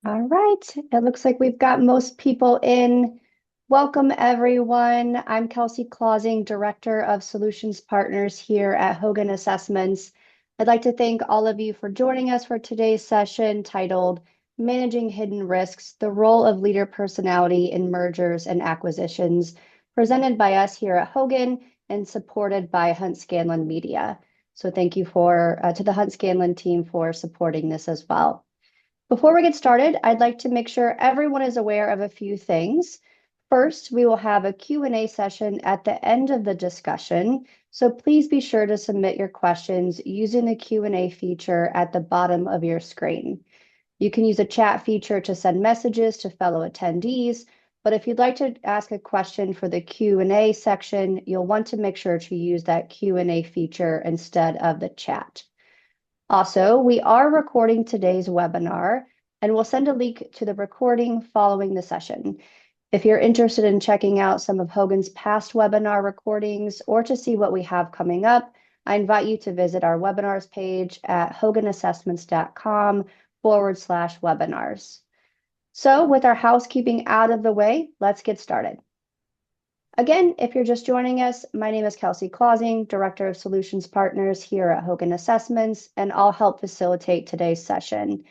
All right. It looks like we've got most people in. Welcome, everyone. I'm Kelsey Klausing, Director of Solutions Partners here at Hogan Assessments. I'd like to thank all of you for joining us for today's session titled Managing Hidden Risks, the Role of Leader Personality in Mergers and Acquisitions, presented by us here at Hogan and supported by Hunt Scanlon Media. So thank you to the Hunt Scanlon team for supporting this as well. Before we get started, I'd like to make sure everyone is aware of a few things. First, we will have a Q&A session at the end of the discussion, so please be sure to submit your questions using the Q&A feature at the bottom of your screen. You can use a chat feature to send messages to fellow attendees, but if you'd like to ask a question for the Q&A section, you'll want to make sure to use that Q&A feature instead of the chat. Also, we are recording today's webinar, and we'll send a link to the recording following the session. If you're interested in checking out some of Hogan's past webinar recordings or to see what we have coming up, I invite you to visit our webinars page at hoganassessments.com/webinars. So with our housekeeping out of the way, let's get started. Again, if you're just joining us, my name is Kelsey Klausing, Director of Solutions Partners here at Hogan Assessments, and I'll help facilitate today's session.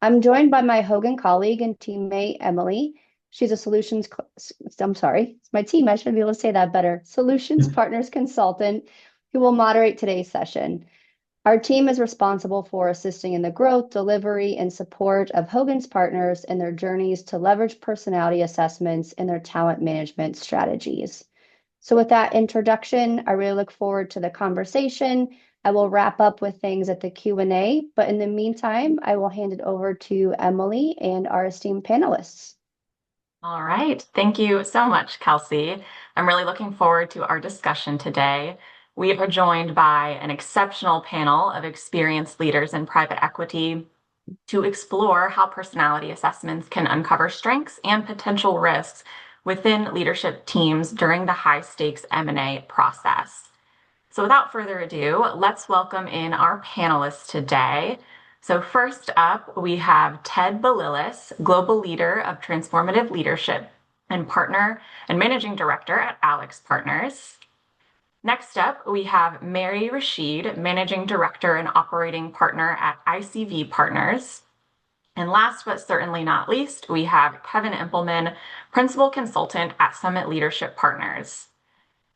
I'm joined by my Hogan colleague and teammate, Emilie. She's a it's my team, I should be able to say that better, Solutions Partners consultant who will moderate today's session. Our team is responsible for assisting in the growth, delivery, and support of Hogan's partners in their journeys to leverage personality assessments in their talent management strategies. So with that introduction, I really look forward to the conversation. I will wrap up with things at the Q&A, but in the meantime, I will hand it over to Emilie and our esteemed panelists. All right. Thank you so much, Kelsey. I'm really looking forward to our discussion today. We are joined by an exceptional panel of experienced leaders in private equity to explore how personality assessments can uncover strengths and potential risks within leadership teams during the high-stakes M&A process. So without further ado, let's welcome in our panelists today. So first up, we have Ted Bililies, Global Leader of Transformative Leadership and Partner and Managing Director at AlixPartners. Next up, we have Mary Rachide, Managing Director and Operating Partner at ICV Partners. And last but certainly not least, we have Kevin Impelman, Principal Consultant at Summit Leadership Partners.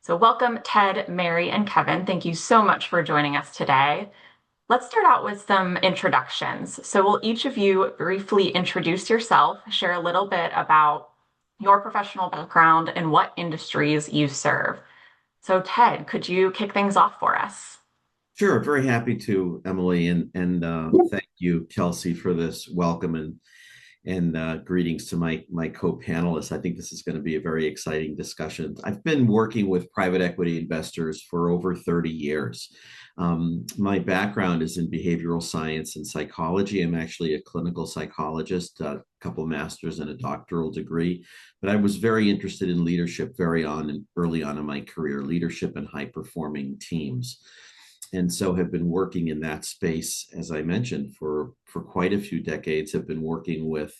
So welcome, Ted, Mary, and Kevin. Thank you so much for joining us today. Let's start out with some introductions. So will each of you briefly introduce yourself, share a little bit about your professional background and what industries you serve. So Ted, could you kick things off for us? Sure, very happy to, Emilie, and thank you, Kelsey, for this welcome and greetings to my co-panelists. I think this is going to be a very exciting discussion. I've been working with private equity investors for over 30 years. My background is in behavioral science and psychology. I'm actually a clinical psychologist, a couple masters and a doctoral degree, but I was very interested in leadership early on in my career, leadership and high-performing teams. And so have been working in that space, as I mentioned, for quite a few decades. Have been working with,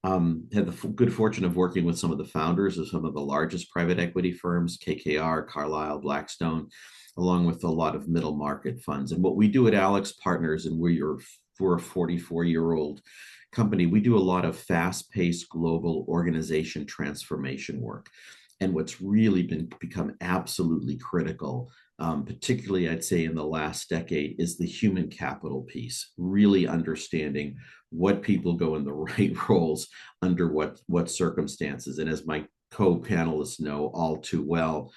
had the good fortune of working with some of the founders of some of the largest private equity firms, KKR, Carlyle, Blackstone, along with a lot of middle market funds. And what we do at AlixPartners, and we're a 44-year-old company, we do a lot of fast-paced global organization transformation work. And what's really become absolutely critical, particularly I'd say in the last decade, is the human capital piece, really understanding what people go in the right roles under what circumstances. And as my co-panelists know all too well,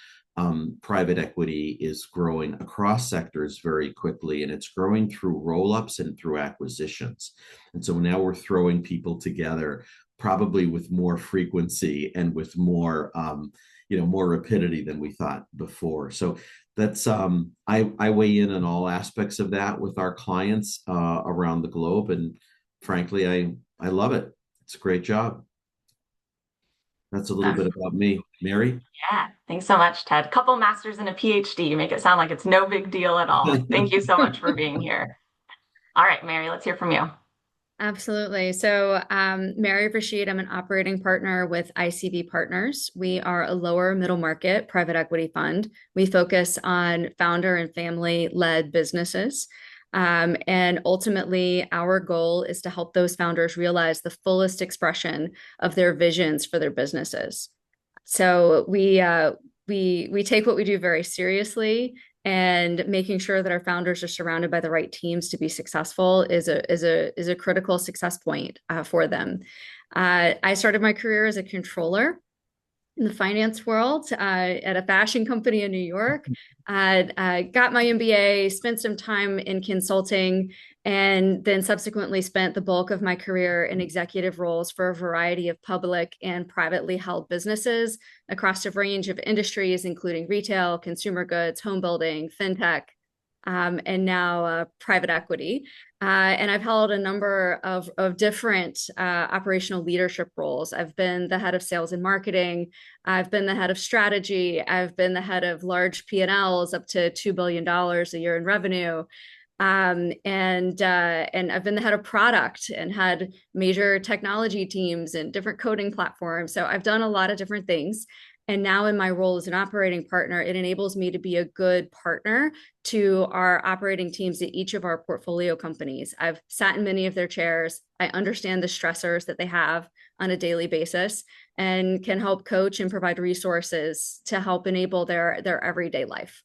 private equity is growing across sectors very quickly, and it's growing through roll-ups and through acquisitions. And so now we're throwing people together probably with more frequency and with more more rapidity than we thought before. So that's I weigh in on all aspects of that with our clients around the globe, and frankly, I love it. It's a great job. That's a little bit about me. Mary? Yeah, thanks so much, Ted. Couple masters and a PhD. You make it sound like it's no big deal at all. Thank you so much for being here. All right, Mary, let's hear from you. Absolutely. So, Mary Rachide, I'm an operating partner with ICV Partners. We are a lower middle market private equity fund. We focus on founder and family-led businesses. And ultimately, our goal is to help those founders realize the fullest expression of their visions for their businesses. So we take what we do very seriously, and making sure that our founders are surrounded by the right teams to be successful is a critical success point for them. I started my career as a controller in the finance world at a fashion company in New York. I got my MBA, spent some time in consulting, and then subsequently spent the bulk of my career in executive roles for a variety of public and privately held businesses across a range of industries, including retail, consumer goods, home building, fintech, and now private equity. And I've held a number of different operational leadership roles. I've been the head of sales and marketing. I've been the head of strategy. I've been the head of large P&Ls up to $2 billion a year in revenue. And I've been the head of product and had major technology teams and different coding platforms. So I've done a lot of different things. And now in my role as an operating partner, it enables me to be a good partner to our operating teams at each of our portfolio companies. I've sat in many of their chairs. I understand the stressors that they have on a daily basis and can help coach and provide resources to help enable their everyday life.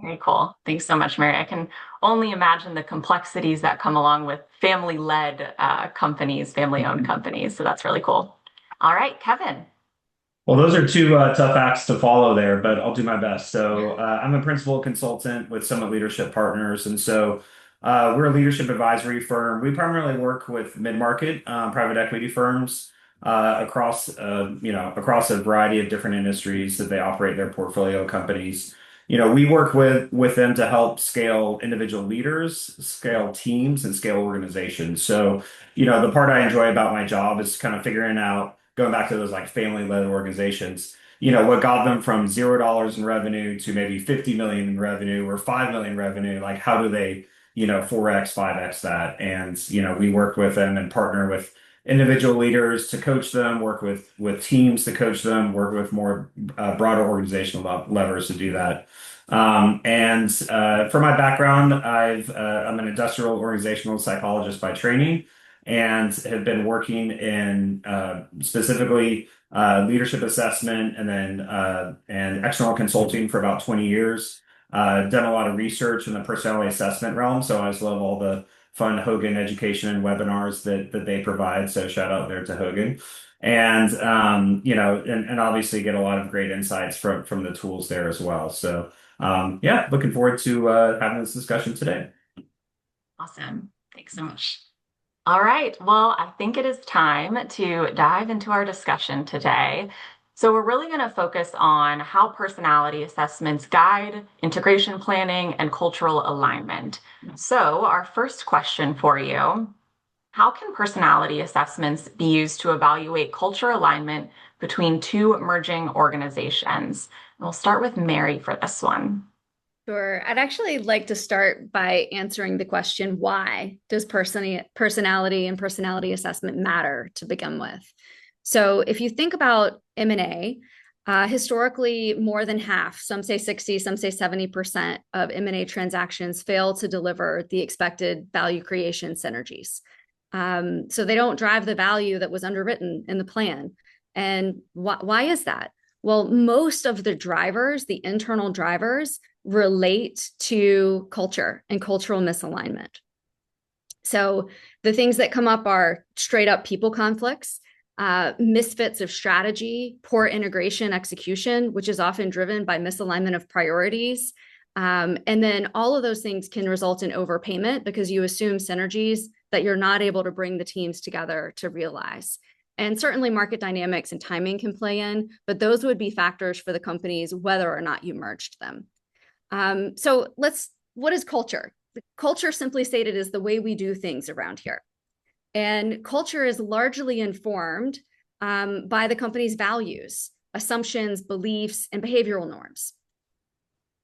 Very cool. Thanks so much, Mary. I can only imagine the complexities that come along with family-led companies, family-owned companies. So that's really cool. All right, Kevin. Well, those are two tough acts to follow there, but I'll do my best. So I'm a principal consultant with Summit Leadership Partners. And so we're a leadership advisory firm. We primarily work with mid-market private equity firms across a variety of different industries that they operate their portfolio companies. We work with them to help scale individual leaders, scale teams, and scale organizations. So, the part I enjoy about my job is kind of figuring out, going back to those like family-led organizations, what got them from $0 in revenue to maybe 50 million in revenue or 5 million revenue. Like, how do they, 4x, 5x that? And, we work with them and partner with individual leaders to coach them, work with teams to coach them, work with more broader organizational levers to do that. And for my background, I'm an industrial organizational psychologist by training, and have been working in specifically leadership assessment and then and external consulting for about 20 years. Done a lot of research in the personality assessment realm, so I just love all the fun Hogan education and webinars that they provide. So shout out there to Hogan. And and obviously get a lot of great insights from the tools there as well. So yeah, looking forward to having this discussion today. Awesome. Thanks so much. All right. Well, I think it is time to dive into our discussion today. So we're really going to focus on how personality assessments guide integration planning and cultural alignment. So our first question for you: how can personality assessments be used to evaluate culture alignment between two merging organizations? And we'll start with Mary for this one. Sure. I'd actually like to start by answering the question, why does personality and personality assessment matter to begin with? So if you think about M&A, historically, more than half, some say 60, some say 70% of M&A transactions fail to deliver the expected value creation synergies. So they don't drive the value that was underwritten in the plan. And why is that? Well, most of the drivers, the internal drivers, relate to culture and cultural misalignment. So the things that come up are straight up people conflicts, misfits of strategy, poor integration execution, which is often driven by misalignment of priorities. And then all of those things can result in overpayment because you assume synergies that you're not able to bring the teams together to realize. And certainly market dynamics and timing can play in, but those would be factors for the companies whether or not you merged them. So what is culture? Culture, simply stated, is the way we do things around here. And culture is largely informed by the company's values, assumptions, beliefs, and behavioral norms.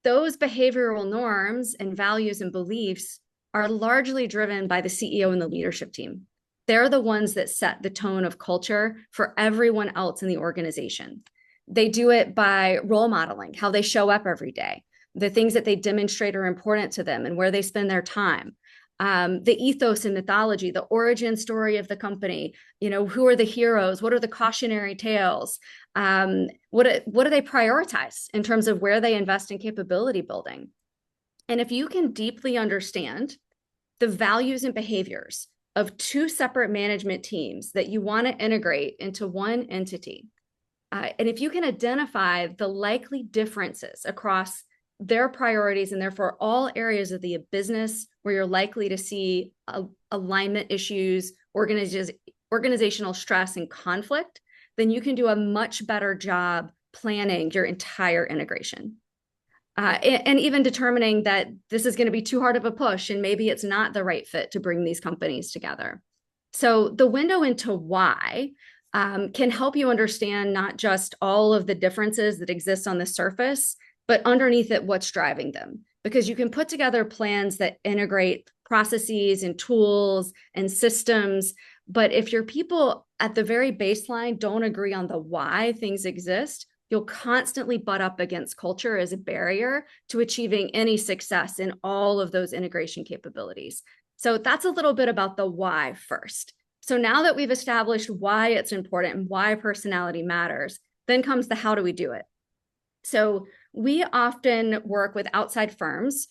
Those behavioral norms and values and beliefs are largely driven by the CEO and the leadership team. They're the ones that set the tone of culture for everyone else in the organization. They do it by role modeling, how they show up every day, the things that they demonstrate are important to them and where they spend their time. The ethos and mythology, the origin story of the company, who are the heroes? What are the cautionary tales? What do they prioritize in terms of where they invest in capability building? And if you can deeply understand the values and behaviors of two separate management teams that you want to integrate into one entity, and if you can identify the likely differences across their priorities and therefore all areas of the business where you're likely to see alignment issues, organizational stress and conflict, then you can do a much better job planning your entire integration. And even determining that this is going to be too hard of a push and maybe it's not the right fit to bring these companies together. So the window into why can help you understand not just all of the differences that exist on the surface, but underneath it, what's driving them. Because you can put together plans that integrate processes and tools and systems. But if your people at the very baseline don't agree on the why things exist, you'll constantly butt up against culture as a barrier to achieving any success in all of those integration capabilities. So that's a little bit about the why first. So now that we've established why it's important and why personality matters, then comes the how do we do it? So we often work with outside firms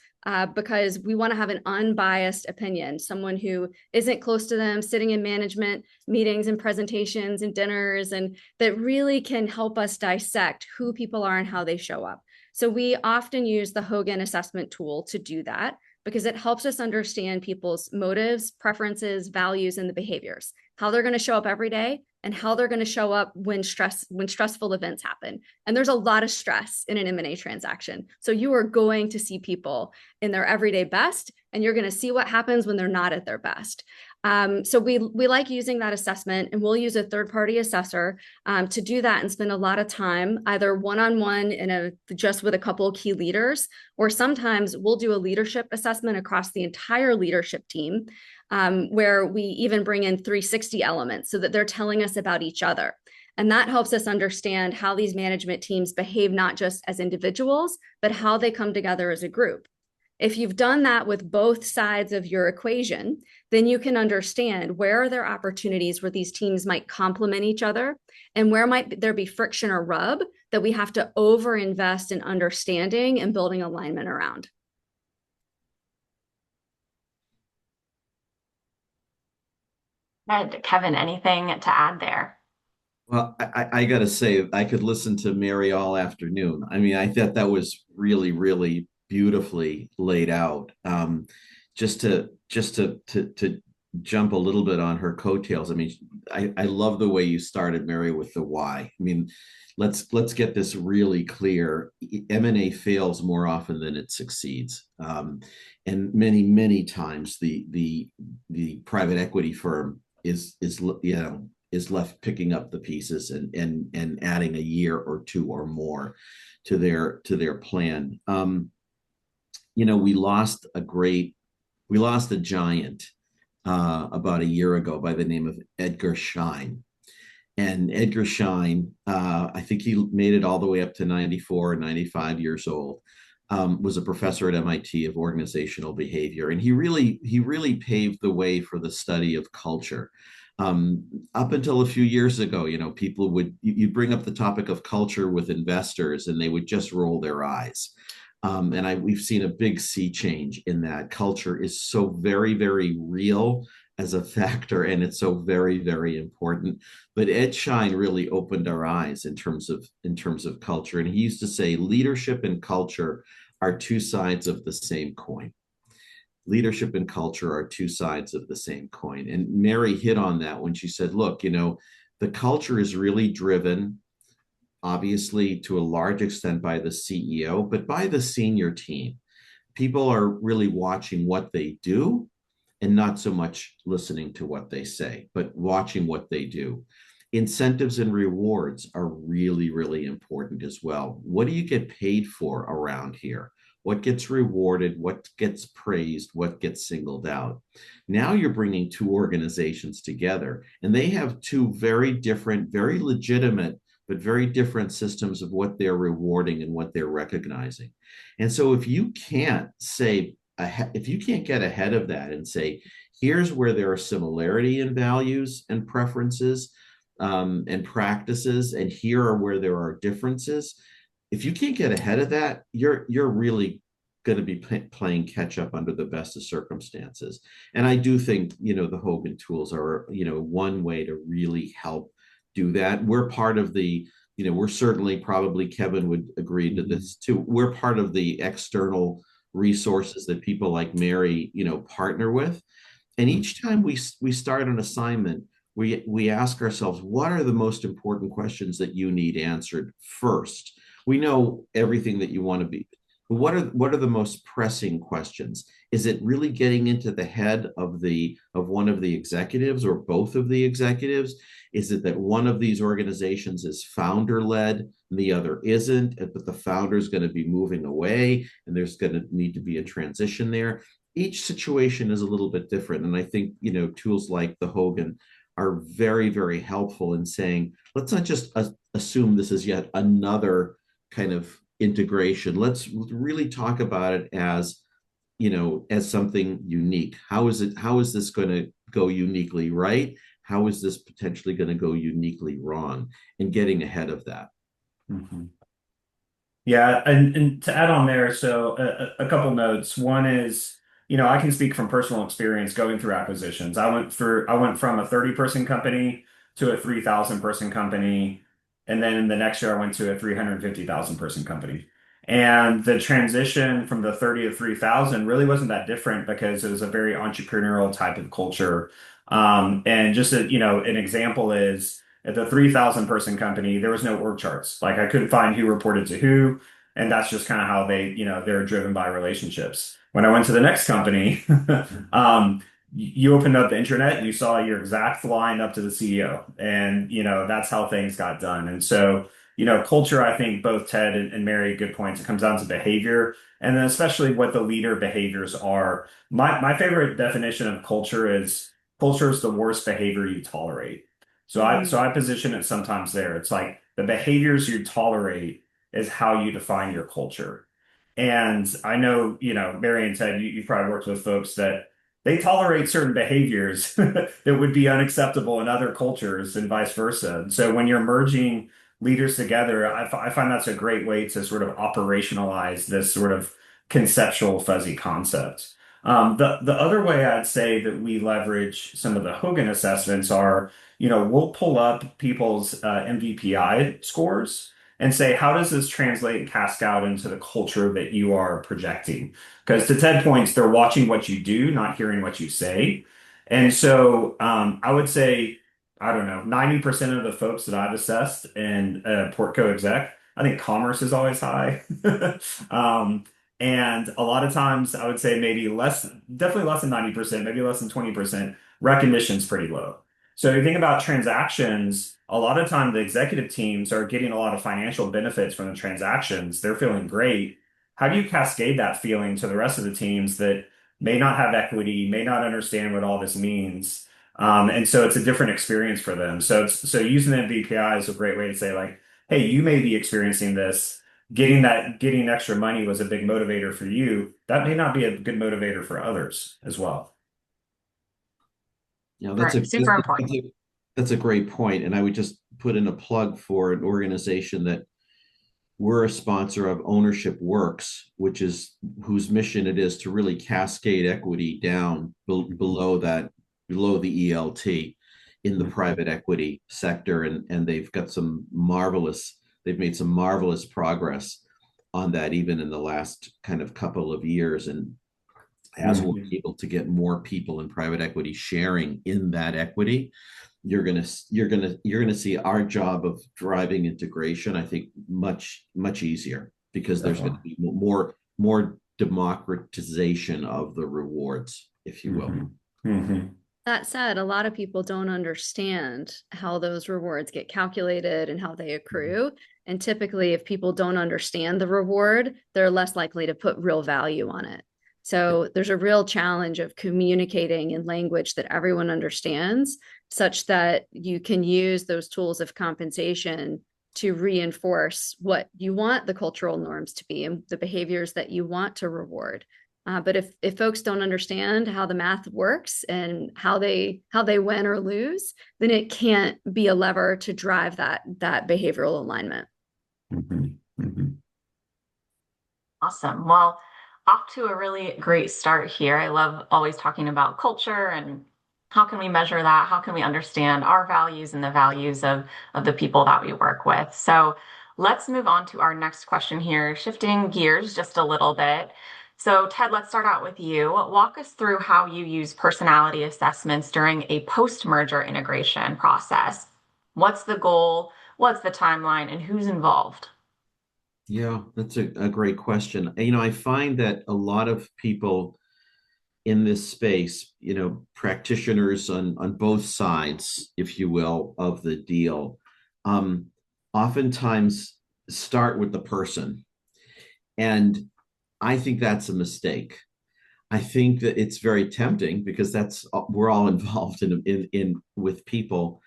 because we want to have an unbiased opinion, someone who isn't close to them, sitting in management meetings and presentations and dinners, and that really can help us dissect who people are and how they show up. So we often use the Hogan assessment tool to do that because it helps us understand people's motives, preferences, values, and the behaviors, how they're going to show up every day, and how they're going to show up when stressful events happen. And there's a lot of stress in an M&A transaction. So you are going to see people in their everyday best, and you're going to see what happens when they're not at their best. So we like using that assessment, and we'll use a third-party assessor to do that and spend a lot of time either one-on-one just with a couple of key leaders, or sometimes we'll do a leadership assessment across the entire leadership team, where we even bring in 360 elements so that they're telling us about each other. And that helps us understand how these management teams behave, not just as individuals, but how they come together as a group. If you've done that with both sides of your equation, then you can understand where are there opportunities where these teams might complement each other, and where might there be friction or rub that we have to overinvest in understanding and building alignment around. And Kevin, anything to add there? Well, I got to say, I could listen to Mary all afternoon. I mean, I thought that was really, really beautifully laid out. Just to jump a little bit on her coattails. I mean, I love the way you started, Mary, with the why. I mean, let's get this really clear. M&A fails more often than it succeeds, and many times the private equity firm is left picking up the pieces and adding a year or two or more to their plan. We lost a giant about a year ago by the name of Edgar Schein. And Edgar Schein, I think he made it all the way up to 94 or 95 years old, was a professor at MIT of organizational behavior. And he really paved the way for the study of culture. Up until a few years ago, people you'd bring up the topic of culture with investors and they would just roll their eyes. And we've seen a big sea change in that. Culture is so very, very real as a factor, and it's so very, very important. But Ed Schein really opened our eyes in terms of culture. And he used to say, leadership and culture are two sides of the same coin. Leadership and culture are two sides of the same coin. And Mary hit on that when she said, look, the culture is really driven, obviously, to a large extent by the CEO, but by the senior team. People are really watching what they do and not so much listening to what they say, but watching what they do. Incentives and rewards are really, really important as well. What do you get paid for around here? what gets rewarded, what gets praised, what gets singled out. Now you're bringing two organizations together, and they have two very different, very legitimate, but very different systems of what they're rewarding and what they're recognizing. And so if you can't say, if you can't get ahead of that and say, here's where there are similarity in values and preferences and practices, and here are where there are differences. If you can't get ahead of that, you're really going to be playing catch up under the best of circumstances. And I do think, the Hogan tools are, one way to really help do that. We're part of the, we're certainly, probably Kevin would agree to this too. We're part of the external resources that people like Mary, partner with. And each time we start an assignment, we ask ourselves, what are the most important questions that you need answered first? We know everything that you want to be. What are the most pressing questions? Is it really getting into the head of one of the executives or both of the executives? Is it that one of these organizations is founder led and the other isn't, but the founder is going to be moving away and there's going to need to be a transition there? Each situation is a little bit different. And I think, tools like the Hogan are very, very helpful in saying, let's not just assume this is yet another kind of integration. Let's really talk about it as, as something unique. How is this going to go uniquely right? How is this potentially going to go uniquely wrong? And getting ahead of that. Mm-hmm. Yeah, and to add on there, so a couple notes. One is, I can speak from personal experience going through acquisitions. I went from a 30-person company to a 3,000-person company, and then the next year I went to a 350,000-person company. And the transition from the 30 to 3,000 really wasn't that different because it was a very entrepreneurial type of culture. And just an example is, at the 3,000-person company, there was no org charts. Like, I couldn't find who reported to who, and that's just kind of how they're driven by relationships. When I went to the next company, you opened up the internet and you saw your exact line up to the CEO, and that's how things got done. And so, culture, I think both Ted and Mary, good points. It comes down to behavior, and then especially what the leader behaviors are. My favorite definition of culture is the worst behavior you tolerate. So I position it sometimes there. It's like the behaviors you tolerate is how you define your culture. And I know, Mary and Ted, you've probably worked with folks that they tolerate certain behaviors that would be unacceptable in other cultures and vice versa. And so when you're merging leaders together, I find that's a great way to sort of operationalize this sort of conceptual fuzzy concept. The other way I'd say that we leverage some of the Hogan assessments are, we'll pull up people's MVPI scores and say, how does this translate and cast out into the culture that you are projecting? Because to Ted points, they're watching what you do, not hearing what you say. And so I would say, I don't know, 90% of the folks that I've assessed in Portco exec, I think commerce is always high. And a lot of times I would say definitely less than 90%, maybe less than 20%, recognition's pretty low. So if you think about transactions, a lot of time the executive teams are getting a lot of financial benefits from the transactions. They're feeling great. How do you cascade that feeling to the rest of the teams that may not have equity, may not understand what all this means? And so it's a different experience for them. So using the MVPI is a great way to say, like, hey, you may be experiencing this. Getting extra money was a big motivator for you. That may not be a good motivator for others as well. Super important. That's a great point. And I would just put in a plug for an organization that we're a sponsor of, Ownership Works, whose mission it is to really cascade equity down below the ELT in the private equity sector. And they've made some marvelous progress on that, even in the last kind of couple of years. And as we're able to get more people in private equity sharing in that equity, you're gonna see our job of driving integration, I think, much easier, because there's going to be more democratization of the rewards, if you will. That said, a lot of people don't understand how those rewards get calculated and how they accrue. And typically, if people don't understand the reward, they're less likely to put real value on it. So there's a real challenge of communicating in language that everyone understands, such that you can use those tools of compensation to reinforce what you want the cultural norms to be and the behaviors that you want to reward. But if folks don't understand how the math works and how they win or lose, then it can't be a lever to drive that behavioral alignment. Awesome. Well, off to a really great start here. I love always talking about culture and how can we measure that? How can we understand our values and the values of the people that we work with? So let's move on to our next question here, shifting gears just a little bit. So Ted, let's start out with you. Walk us through how you use personality assessments during a post-merger integration process. What's the goal? What's the timeline? And who's involved? Yeah, that's a great question. I find that a lot of people in this space, practitioners on both sides, if you will, of the deal, oftentimes start with the person. And I think that's a mistake. I think that it's very tempting because we're all involved in with people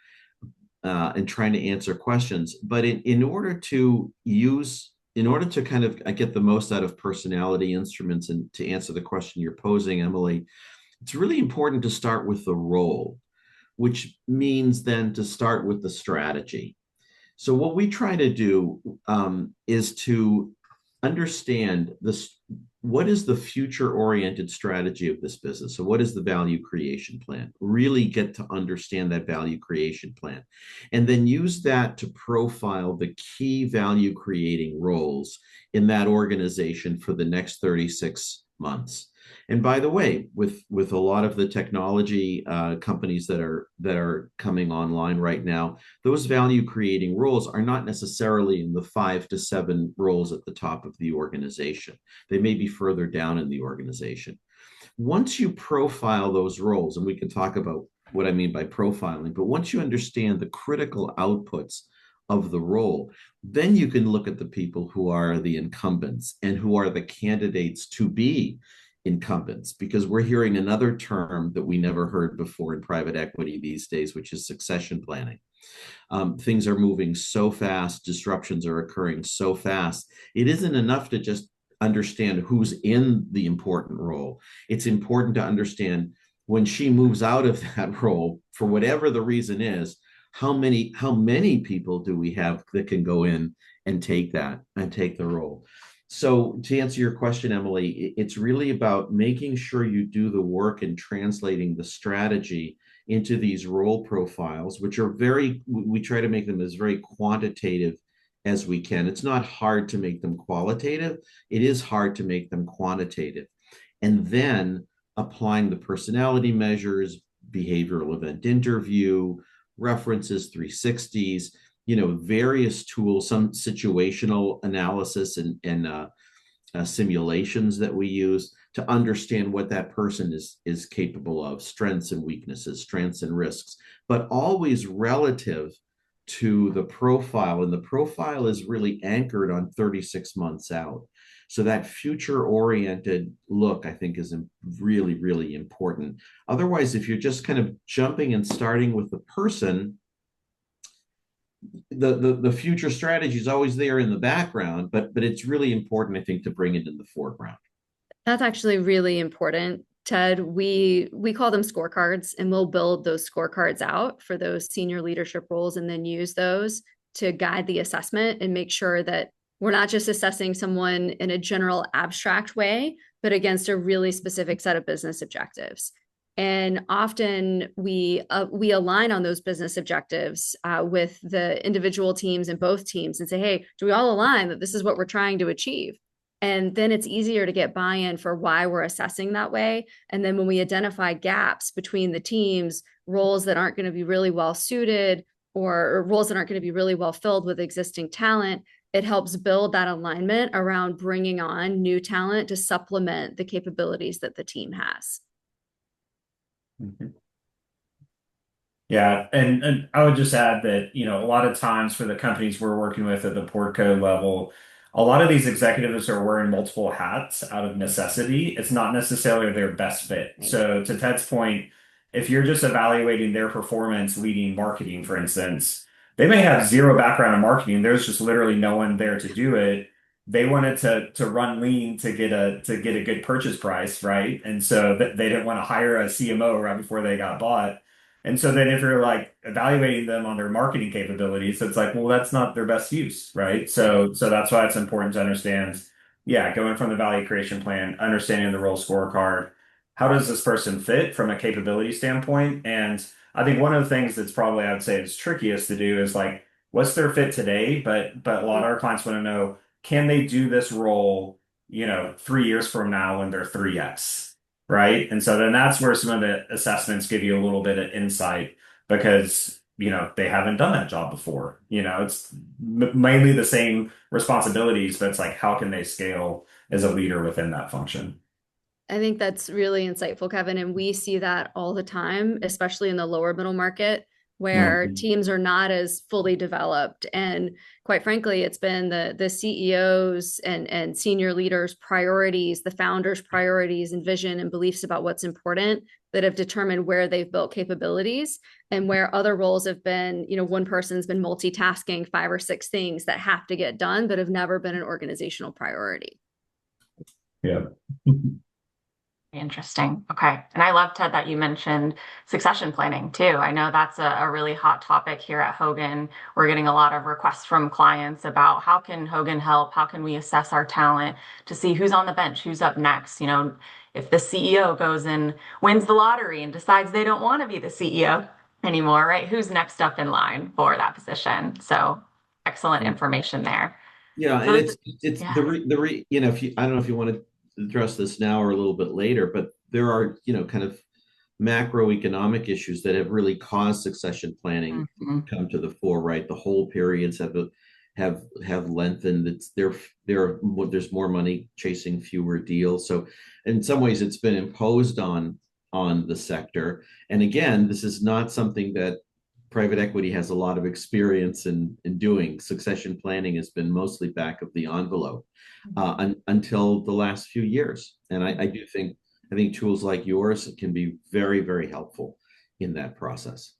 and trying to answer questions. But in order to kind of get the most out of personality instruments and to answer the question you're posing, Emilie, it's really important to start with the role, which means then to start with the strategy. So what we try to do is to understand what is the future-oriented strategy of this business? So what is the value creation plan? Really get to understand that value creation plan, and then use that to profile the key value creating roles in that organization for the next 36 months. And by the way, with a lot of the technology companies that are coming online right now, those value creating roles are not necessarily in the 5 to 7 roles at the top of the organization. They may be further down in the organization. Once you profile those roles, and we can talk about what I mean by profiling, but once you understand the critical outputs of the role, then you can look at the people who are the incumbents and who are the candidates to be incumbents, because we're hearing another term that we never heard before in private equity these days, which is succession planning. Things are moving so fast, disruptions are occurring so fast. It isn't enough to just understand who's in the important role. It's important to understand when she moves out of that role, for whatever the reason is, how many people do we have that can go in and take the role. So to answer your question, Emilie, it's really about making sure you do the work in translating the strategy into these role profiles, which are we try to make them as very quantitative as we can. It's not hard to make them qualitative. It is hard to make them quantitative. And then applying the personality measures, behavioral event interview, references, 360s, various tools, some situational analysis and simulations that we use to understand what that person is capable of, strengths and weaknesses, strengths and risks, but always relative to the profile. And the profile is really anchored on 36 months out. So that future-oriented look, I think, is really, really important. Otherwise, if you're just kind of jumping and starting with the person, the future strategy is always there in the background, but it's really important, I think, to bring it in the foreground. That's actually really important, Ted. We call them scorecards, and we'll build those scorecards out for those senior leadership roles and then use those to guide the assessment and make sure that we're not just assessing someone in a general abstract way, but against a really specific set of business objectives. And often we align on those business objectives with the individual teams and both teams and say, hey, do we all align that this is what we're trying to achieve? And then it's easier to get buy-in for why we're assessing that way. And then when we identify gaps between the teams, roles that aren't going to be really well suited or roles that aren't going to be really well filled with existing talent, it helps build that alignment around bringing on new talent to supplement the capabilities that the team has. Yeah, and I would just add that, a lot of times for the companies we're working with at the portco level, a lot of these executives are wearing multiple hats out of necessity. It's not necessarily their best fit. Right. So to Ted's point, if you're just evaluating their performance leading marketing, for instance, they may have zero background in marketing. There's just literally no one there to do it. They wanted to run lean to get a good purchase price, right? And so they didn't want to hire a CMO right before they got bought. And so then if you're like evaluating them on their marketing capabilities, it's like, well, that's not their best use, right? So that's why it's important to understand, yeah, going from the value creation plan, understanding the role scorecard, how does this person fit from a capability standpoint? And I think one of the things that's probably I would say is trickiest to do is like, what's their fit today? But a lot of our clients want to know, can they do this role, 3 years from now when they're 3X? Right? And so then that's where some of the assessments give you a little bit of insight because, they haven't done that job before. It's mainly the same responsibilities, but it's like, how can they scale as a leader within that function? I think that's really insightful, Kevin. And we see that all the time, especially in the lower middle market, where Mhm. teams are not as fully developed. And quite frankly, it's been the CEOs and senior leaders' priorities, the founders' priorities and vision and beliefs about what's important that have determined where they've built capabilities and where other roles have been, one person's been multitasking 5 or 6 things that have to get done, but have never been an organizational priority. Yeah. Interesting. Okay. And I love, Ted, that you mentioned succession planning too. I know that's a really hot topic here at Hogan. We're getting a lot of requests from clients about how can Hogan help? How can we assess our talent to see who's on the bench, who's up next? If the CEO goes and wins the lottery and decides they don't want to be the CEO anymore, right? Who's next up in line for that position? So excellent information there. Yeah, and So it's yeah. if you I don't know if you want to address this now or a little bit later, but there are, kind of macroeconomic issues that have really caused succession planning Mhm. to come to the fore, right? The whole periods have lengthened. There's more money chasing fewer deals. So in some ways it's been imposed on the sector. And again, this is not something that private equity has a lot of experience in doing. Succession planning has been mostly back of the envelope until the last few years. And I think tools like yours can be very, very helpful in that process.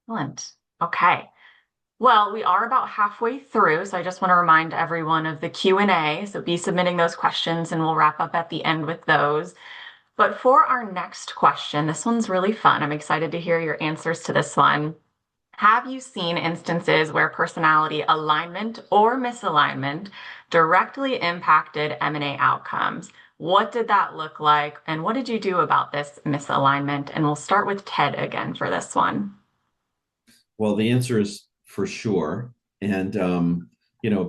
Excellent. Okay. Well, we are about halfway through, so I just want to remind everyone of the Q&A. So be submitting those questions and we'll wrap up at the end with those. But for our next question, this one's really fun. I'm excited to hear your answers to this one. Have you seen instances where personality alignment or misalignment directly impacted M&A outcomes? What did that look like? And what did you do about this misalignment? And we'll start with Ted again for this one. Well, the answer is for sure. And,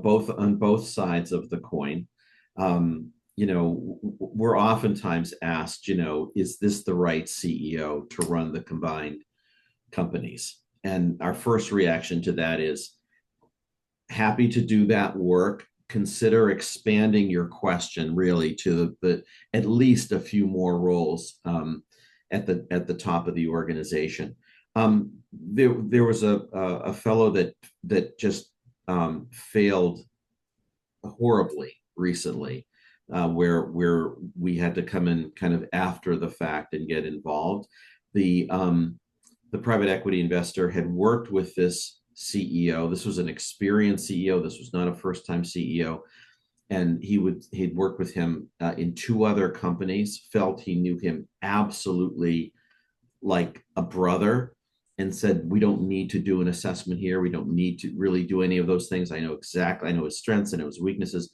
both on both sides of the coin, we're oftentimes asked, is this the right CEO to run the combined companies? And our first reaction to that is happy to do that work. Consider expanding your question really to the at least a few more roles at the top of the organization. There was a fellow that just failed horribly recently, where we had to come in kind of after the fact and get involved. The private equity investor had worked with this CEO. This was an experienced CEO. This was not a first-time CEO. And he'd worked with him in 2 other companies, felt he knew him absolutely like a brother, and said, we don't need to do an assessment here. We don't need to really do any of those things. I know his strengths, I know his weaknesses.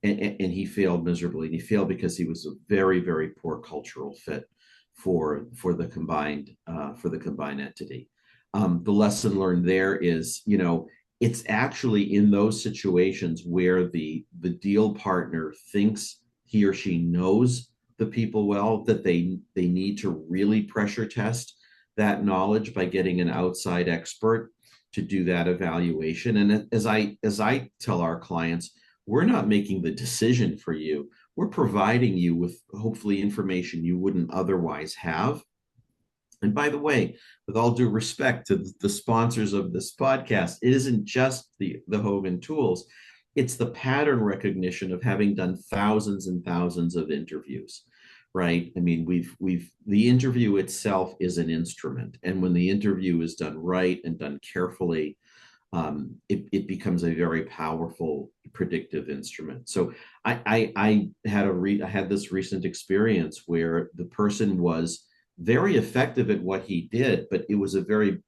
And he failed miserably. And he failed because he was a very, very poor cultural fit for the combined entity. The lesson learned there is, it's actually in those situations where the deal partner thinks he or she knows the people well that they need to really pressure test that knowledge by getting an outside expert to do that evaluation. And as I tell our clients, we're not making the decision for you. We're providing you with hopefully information you wouldn't otherwise have. And by the way, with all due respect to the sponsors of this podcast, it isn't just the Hogan tools, it's the pattern recognition of having done thousands and thousands of interviews, right? I mean, the interview itself is an instrument. And when the interview is done right and done carefully, it becomes a very powerful predictive instrument. So I had this recent experience where the person was very effective at what he did, but it was a very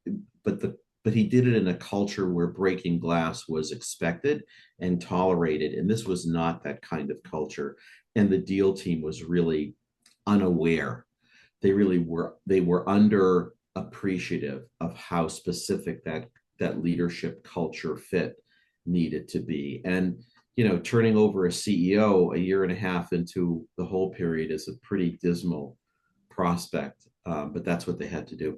but he did it in a culture where breaking glass was expected and tolerated, and this was not that kind of culture. And the deal team was really unaware. They were under appreciative of how specific that leadership culture fit needed to be. And turning over a CEO a year and a half into the whole period is a pretty dismal prospect, but that's what they had to do.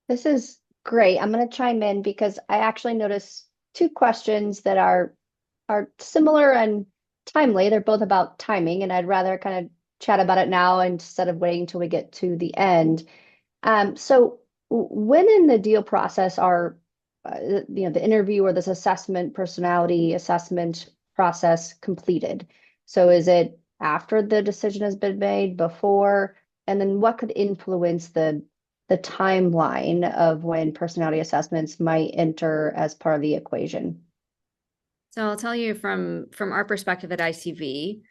This is great. I'm going to chime in because I actually noticed two questions that are similar and timely. They're both about timing, and I'd rather kind of chat about it now instead of waiting until we get to the end. So when in the deal process are the interview or this personality assessment process completed? So is it after the decision has been made, before, and then what could influence the timeline of when personality assessments might enter as part of the equation? So I'll tell you from our perspective at ICV,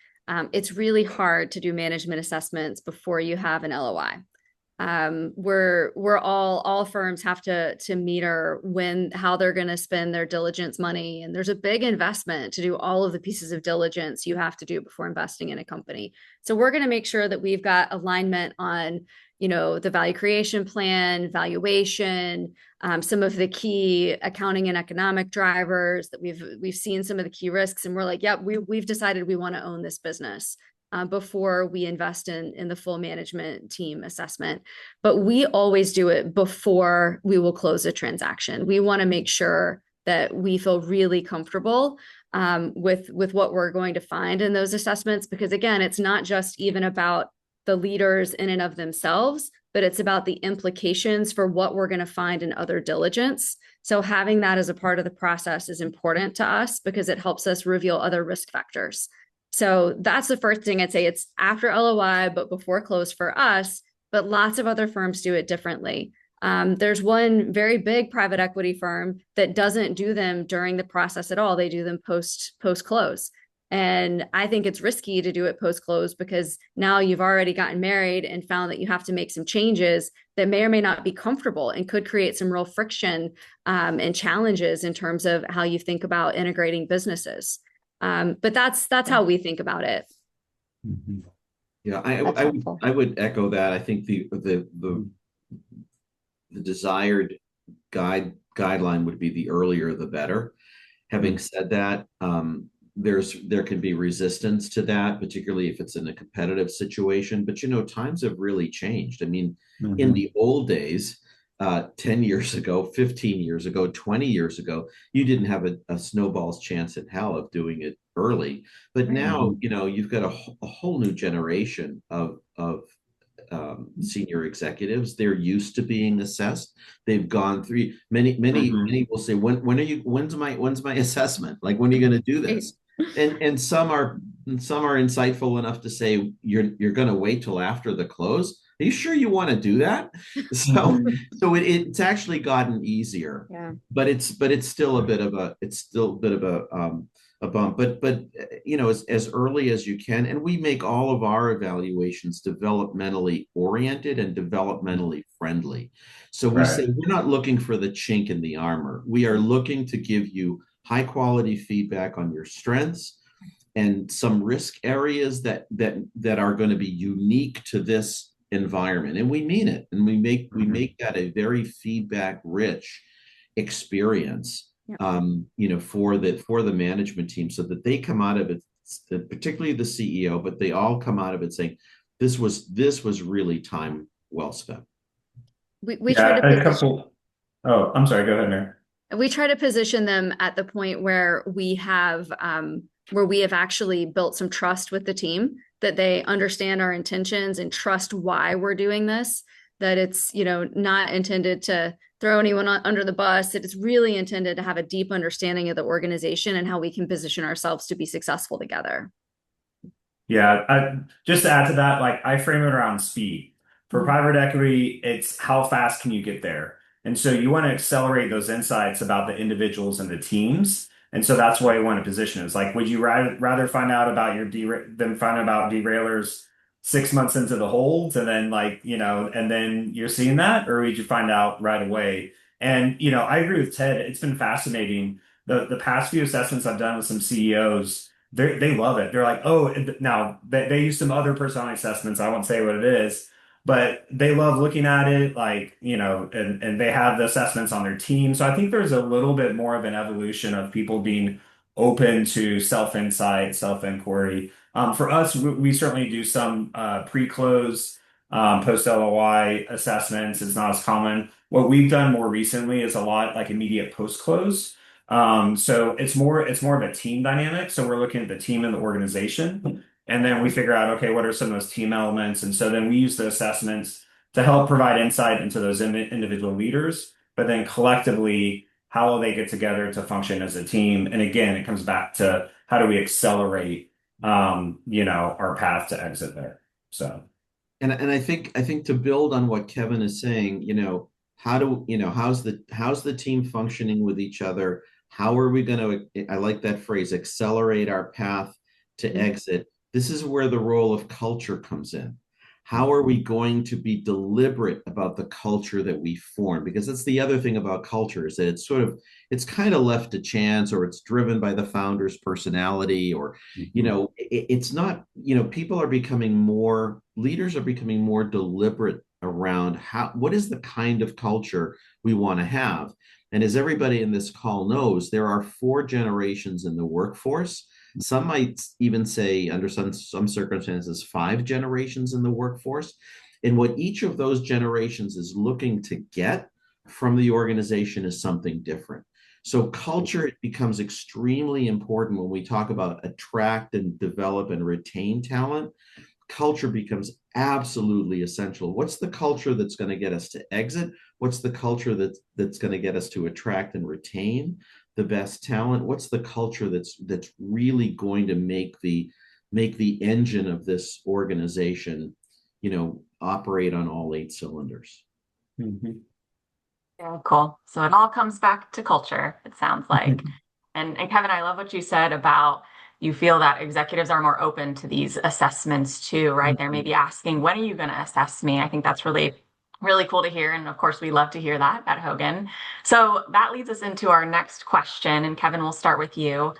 it's really hard to do management assessments before you have an LOI. We're all firms have to meter how they're going to spend their diligence money, and there's a big investment to do all of the pieces of diligence you have to do before investing in a company. So we're going to make sure that we've got alignment on the value creation plan, valuation, some of the key accounting and economic drivers that we've seen some of the key risks, and we're like, yep, we've decided we want to own this business. Before we invest in the full management team assessment. But we always do it before we will close a transaction. We want to make sure that we feel really comfortable with what we're going to find in those assessments, because again, it's not just even about the leaders in and of themselves, but it's about the implications for what we're going to find in other diligence. So having that as a part of the process is important to us because it helps us reveal other risk factors. So that's the first thing I'd say. It's after LOI, but before close for us, but lots of other firms do it differently. There's one very big private equity firm that doesn't do them during the process at all. They do them post close. And I think it's risky to do it post close because now you've already gotten married and found that you have to make some changes that may or may not be comfortable and could create some real friction and challenges in terms of how you think about integrating businesses. But that's how we think about it. Yeah, I would echo that. I think the desired guideline would be the earlier the better. Having said that, there can be resistance to that, particularly if it's in a competitive situation. But times have really changed. I mean, in the old days, 10 years ago, 15 years ago, 20 years ago, you didn't have a snowball's chance in hell of doing it early. But now, you've got a whole new generation of senior executives. They're used to being assessed. They've gone through many will say, when's my assessment? Like, when are you going to do this? And some are insightful enough to say, you're going to wait till after the close. Are you sure you want to do that? So it's actually gotten easier. Yeah. But it's still a bit of a bump. But as early as you can, and we make all of our evaluations developmentally oriented and developmentally friendly. So we say we're not looking for the chink in the armor. We are looking to give you high quality feedback on your strengths and some risk areas that are going to be unique to this environment, and we mean it, and we make that a very feedback rich experience. For the management team, so that they come out of it, particularly the CEO, but they all come out of it saying, this was really time well spent. We try to a couple. I'm sorry, go ahead, Mary. We try to position them at the point where we have where we have actually built some trust with the team, that they understand our intentions and trust why we're doing this, that it's, not intended to throw anyone under the bus, that it's really intended to have a deep understanding of the organization and how we can position ourselves to be successful together. Yeah, just to add to that, like I frame it around speed. For private equity, it's how fast can you get there? And so you want to accelerate those insights about the individuals and the teams. And so that's why you want to position it. It's like, would you rather find out about than find out about derailers 6 months into the hold and then and then you're seeing that, or would you find out right away? And I agree with Ted. It's been fascinating. The past few assessments I've done with some CEOs, they love it. They're like, oh, now they use some other personality assessments. I won't say what it is, but they love looking at it, and they have the assessments on their team. So I think there's a little bit more of an evolution of people being open to self-insight, self-inquiry. For us, we certainly do some pre-close, post-LOI assessments. It's not as common. What we've done more recently is a lot like immediate post-close. So it's more of a team dynamic. So we're looking at the team and the organization, and then we figure out, okay, what are some of those team elements? And so then we use the assessments to help provide insight into those individual leaders, but then collectively, how will they get together to function as a team? And again, it comes back to how do we accelerate, our path to exit there. So. And I think to build on what Kevin is saying, how's the team functioning with each other? How are we going to, I like that phrase, accelerate our path to exit? This is where the role of culture comes in. How are we going to be deliberate about the culture that we form? Because that's the other thing about culture, is that it's kind of left to chance, or it's driven by the founder's personality, or, it's not, leaders are becoming more deliberate around what is the kind of culture we want to have. And as everybody in this call knows, there are 4 generations in the workforce. Some might even say, under some circumstances, 5 generations in the workforce. And what each of those generations is looking to get from the organization is something different. So culture becomes extremely important when we talk about attract and develop and retain talent. Culture becomes absolutely essential. What's the culture that's going to get us to exit? What's the culture that's going to get us to attract and retain the best talent? What's the culture that's really going to make the engine of this organization, operate on all 8 cylinders? Yeah, cool. So it all comes back to culture, it sounds like. And Kevin, I love what you said about, you feel that executives are more open to these assessments too, right? They're maybe asking, when are you going to assess me? I think that's really, really cool to hear. And of course, we love to hear that at Hogan. So that leads us into our next question. And Kevin, we'll start with you.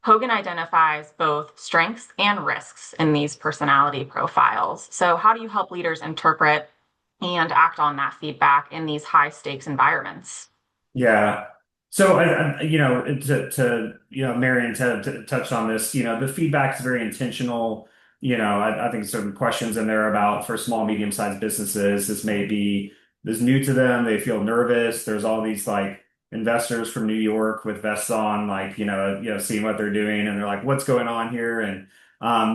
Hogan identifies both strengths and risks in these personality profiles. So how do you help leaders interpret and act on that feedback in these high stakes environments? Yeah. So, Mary and Ted touched on this. The feedback is very intentional. I think certain questions in there about, for small, medium-sized businesses, this new to them. They feel nervous. There's all these investors from New York with vests on, seeing what they're doing, and they're like, "What's going on here?" And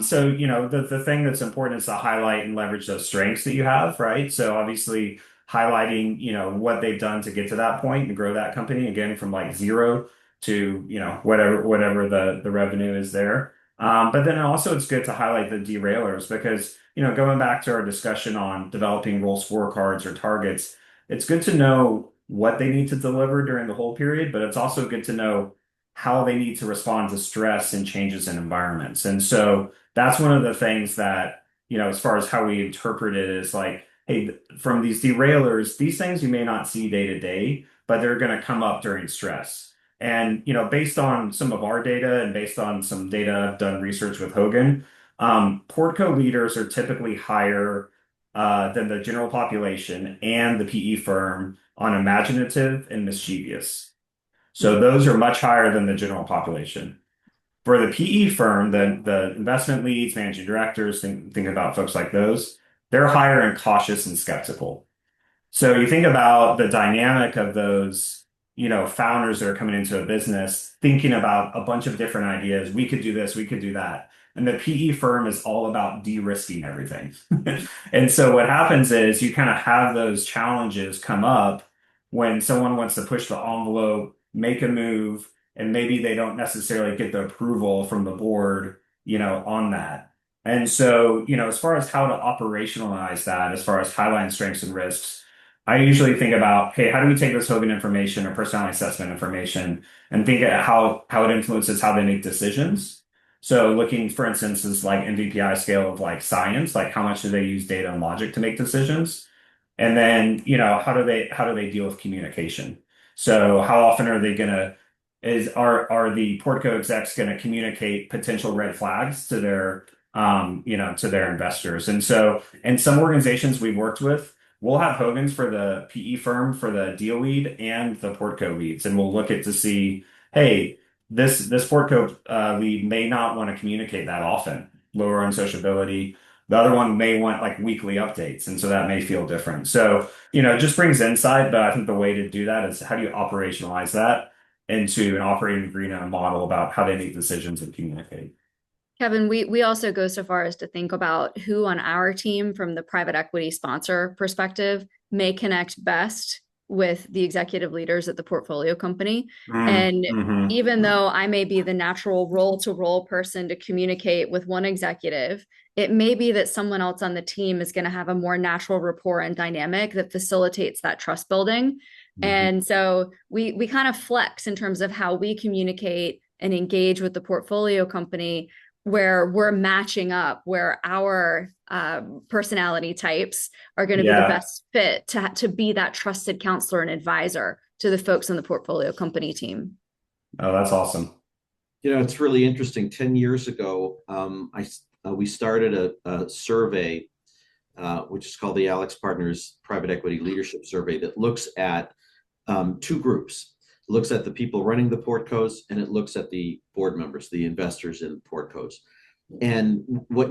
so the thing that's important is to highlight and leverage those strengths that you have, right? So obviously, highlighting, what they've done to get to that point and grow that company again from 0 to, whatever the revenue is there. But then also it's good to highlight the derailers, because, going back to our discussion on developing role scorecards or targets, it's good to know what they need to deliver during the whole period, but it's also good to know how they need to respond to stress and changes in environments. And so that's one of the things that, as far as how we interpret it, is hey, from these derailers, these things you may not see day to day, but they're going to come up during stress. And, based on some of our data and based on some data I've done research with Hogan, Portco leaders are typically higher than the general population and the PE firm on imaginative and mischievous. So those are much higher than the general population. For the PE firm, the investment leads, managing directors, think about folks like those, they're higher in cautious and skeptical. So you think about the dynamic of those founders that are coming into a business thinking about a bunch of different ideas. We could do this, we could do that. And the PE firm is all about de-risking everything. And so what happens is you kind of have those challenges come up when someone wants to push the envelope, make a move, and maybe they don't necessarily get the approval from the board, on that. And so, as far as how to operationalize that, as far as highlighting strengths and risks, I usually think about, hey, how do we take this Hogan information or personality assessment information and think at how it influences how they make decisions. So looking, for instance, is like MVPI scale of like science, like how much do they use data and logic to make decisions? And then, how do they deal with communication? So how often are they gonna are the Portco execs gonna communicate potential red flags to their investors? And so in some organizations we've worked with, we'll have Hogan's for the PE firm for the deal lead and the Portco leads, and we'll look at to see, hey, this Portco lead may not want to communicate that often, lower on sociability. The other one may want like weekly updates, and so that may feel different. So, it just brings insight, but I think the way to do that is how do you operationalize that into an operating agreement and a model about how they make decisions and communicate. Kevin, we also go so far as to think about who on our team from the private equity sponsor perspective may connect best with the executive leaders at the portfolio company. And even though I may be the natural role-to-role person to communicate with one executive, it may be that someone else on the team is going to have a more natural rapport and dynamic that facilitates that trust building. And so we kind of flex in terms of how we communicate and engage with the portfolio company, where we're matching up, where our personality types are going to be the best fit to be that trusted counselor and advisor to the folks on the portfolio company team. Oh, that's awesome. It's really interesting. 10 years ago, we started a survey, which is called the AlixPartners Private Equity Leadership Survey, that looks at two groups. It looks at the people running the portcos, and it looks at the board members, the investors in portcos. And what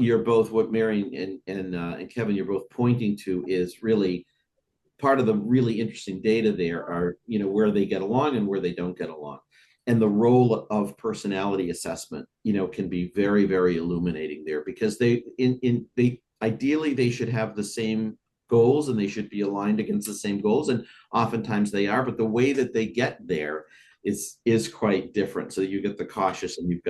Mary and Kevin, you're both pointing to is really part of the really interesting data there are, where they get along and where they don't get along. And the role of personality assessment, can be very, very illuminating there, because they ideally they should have the same goals and they should be aligned against the same goals, and oftentimes they are, but the way that they get there is quite different. So you get the cautious and you've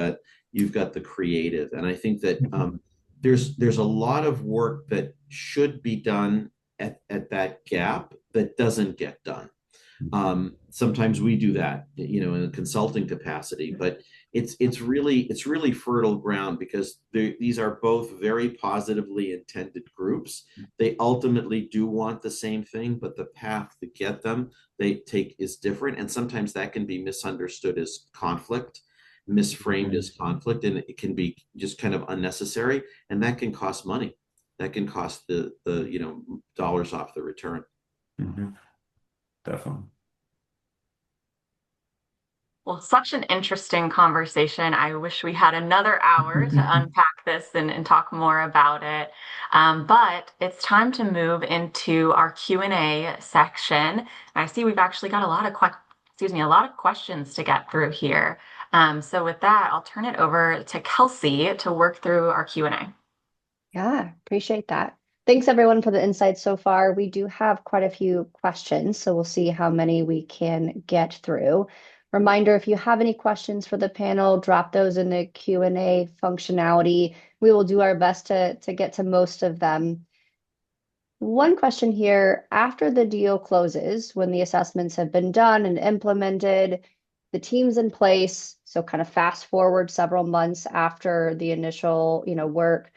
got the creative, and I think that there's a lot of work that should be done at that gap that doesn't get done. Sometimes we do that, in a consulting capacity, but it's really fertile ground, because these are both very positively intended groups. They ultimately do want the same thing, but the path to get them they take is different, and sometimes that can be misunderstood as conflict, misframed as conflict, and it can be just kind of unnecessary, and that can cost money. That can cost the dollars off the return. Definitely. Well, such an interesting conversation. I wish we had another hour to unpack this and talk more about it. But it's time to move into our Q&A section. And I see we've actually got a lot of questions to get through here. So with that, I'll turn it over to Kelsey to work through our Q&A. Yeah, appreciate that. Thanks everyone for the insights so far. We do have quite a few questions, so we'll see how many we can get through. Reminder, if you have any questions for the panel, drop those in the Q&A functionality. We will do our best to get to most of them. One question here, after the deal closes, when the assessments have been done and implemented, the team's in place, so kind of fast forward several months after the initial, work,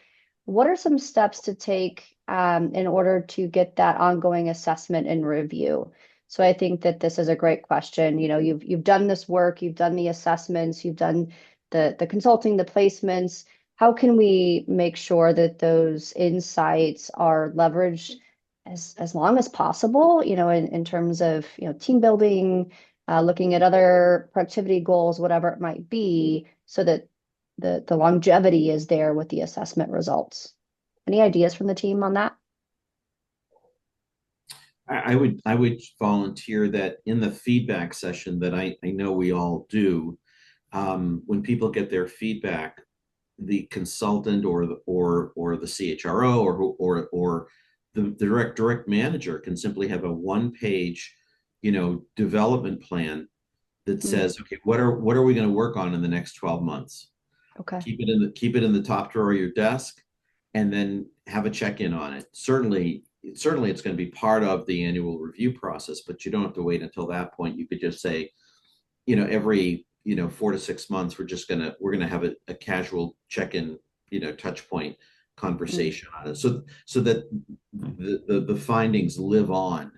what are some steps to take in order to get that ongoing assessment and review? So I think that this is a great question. You've done this work, you've done the assessments, you've done the consulting, the placements. How can we make sure that those insights are leveraged as long as possible, in terms of, team building, looking at other productivity goals, whatever it might be, so that the longevity is there with the assessment results. Any ideas from the team on that? I would volunteer that in the feedback session that I know we all do, when people get their feedback, the consultant or the CHRO or the direct manager can simply have a one-page, development plan that says, okay, what are we going to work on in the next 12 months? Okay. Keep it in the top drawer of your desk, and then have a check-in on it. Certainly it's going to be part of the annual review process, but you don't have to wait until that point. You could just say, every 4 to 6 months, we're gonna have a casual check-in, touch point conversation on it, so that the findings live on,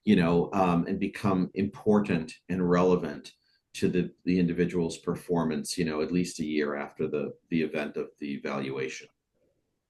and become important and relevant to the individual's performance, at least a year after the event of the evaluation.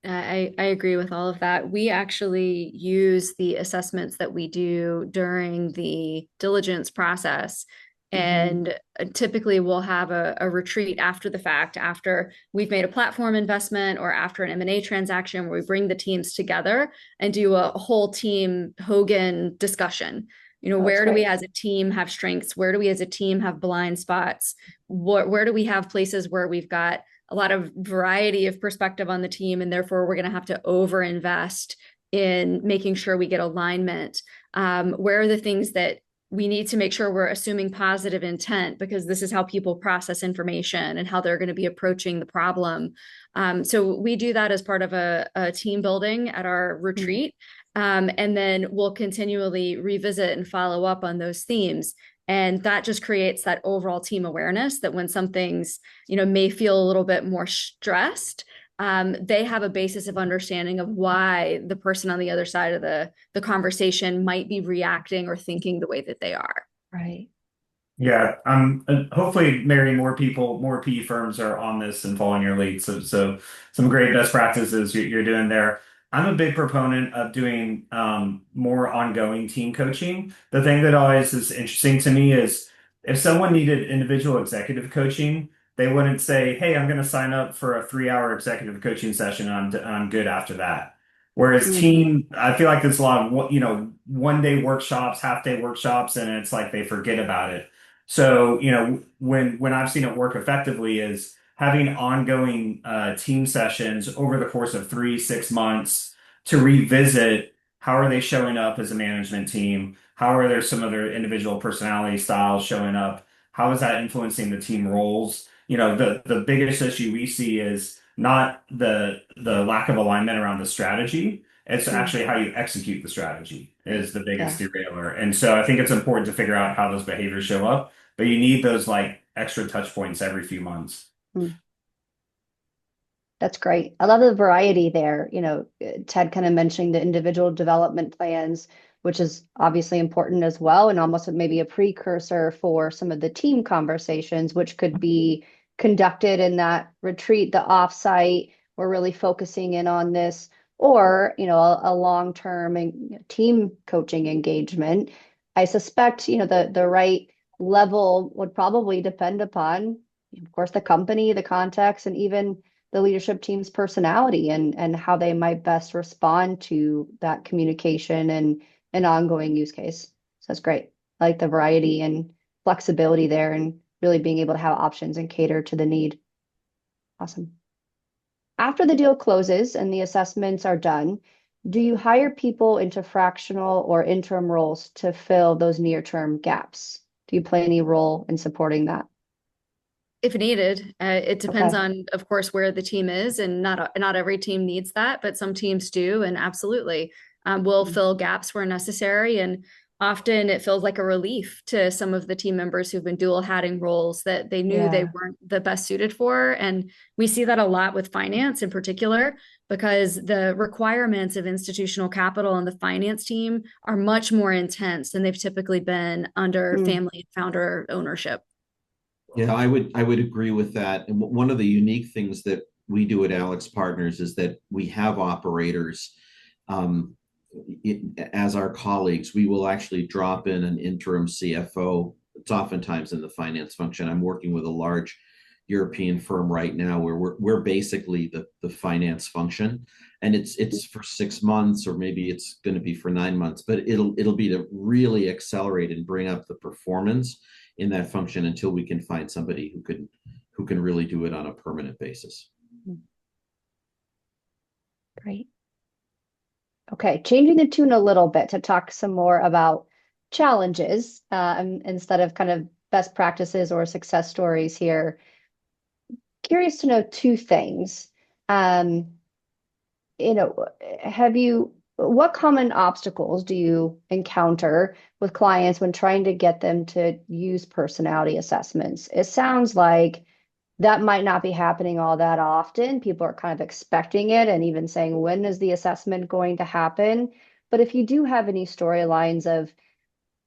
I agree with all of that. We actually use the assessments that we do during the diligence process. And typically we'll have a retreat after the fact, after we've made a platform investment or after an M&A transaction, where we bring the teams together and do a whole team Hogan discussion. Where do we as a team have strengths? Where do we as a team have blind spots? Where do we have places where we've got a lot of variety of perspective on the team, and therefore we're going to have to overinvest in making sure we get alignment? Where are the things that we need to make sure we're assuming positive intent, because this is how people process information and how they're going to be approaching the problem. So we do that as part of a team building at our retreat. And then we'll continually revisit and follow up on those themes. And that just creates that overall team awareness that when some things, may feel a little bit more stressed, they have a basis of understanding of why the person on the other side of the conversation might be reacting or thinking the way that they are. Right. Yeah, hopefully, Mary, more people, more PE firms are on this and following your lead. So some great best practices you're doing there. I'm a big proponent of doing more ongoing team coaching. The thing that always is interesting to me is if someone needed individual executive coaching, they wouldn't say, "Hey, I'm going to sign up for a 3-hour executive coaching session and I'm good after that." Whereas team, I feel like there's a lot of, 1-day workshops, half-day workshops, and it's like they forget about it. So, when I've seen it work effectively is having ongoing team sessions over the course of 3-6 months to revisit how are they showing up as a management team? How are there some of their individual personality styles showing up? How is that influencing the team roles? The biggest issue we see is not the lack of alignment around the strategy. It's actually how you execute the strategy is the biggest derailer. And so I think it's important to figure out how those behaviors show up, but you need those like extra touch points every few months. That's great. I love the variety there. Ted kind of mentioning the individual development plans, which is obviously important as well, and almost maybe a precursor for some of the team conversations, which could be conducted in that retreat, the offsite. We're really focusing in on this, or a long-term team coaching engagement. I suspect the right level would probably depend upon, of course, the company, the context, and even the leadership team's personality and how they might best respond to that communication and an ongoing use case. So that's great. I like the variety and flexibility there and really being able to have options and cater to the need. Awesome. After the deal closes and the assessments are done, do you hire people into fractional or interim roles to fill those near-term gaps? Do you play any role in supporting that? If needed, it depends on, of course, where the team is, and not every team needs that, but some teams do, and absolutely will fill gaps where necessary. And often it feels like a relief to some of the team members who've been dual hatting roles that they knew they weren't the best suited for. And we see that a lot with finance in particular, because the requirements of institutional capital and the finance team are much more intense than they've typically been under family founder ownership. Yeah, I would agree with that. And one of the unique things that we do at AlixPartners is that we have operators as our colleagues. We will actually drop in an interim CFO. It's oftentimes in the finance function. I'm working with a large European firm right now where we're basically the finance function, and it's for 6 months, or maybe it's going to be for 9 months, but it'll be to really accelerate and bring up the performance in that function until we can find somebody who can really do it on a permanent basis. Great. Okay, changing the tune a little bit to talk some more about challenges instead of kind of best practices or success stories here. Curious to know two things. What common obstacles do you encounter with clients when trying to get them to use personality assessments? It sounds like that might not be happening all that often. People are kind of expecting it and even saying, when is the assessment going to happen? But if you do have any storylines of,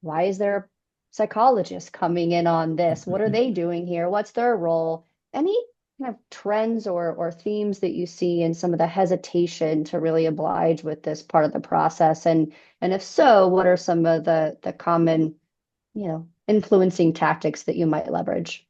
why is there a psychologist coming in on this? What are they doing here? What's their role? Any kind of trends or themes that you see in some of the hesitation to really oblige with this part of the process? And if so, what are some of the common, influencing tactics that you might leverage?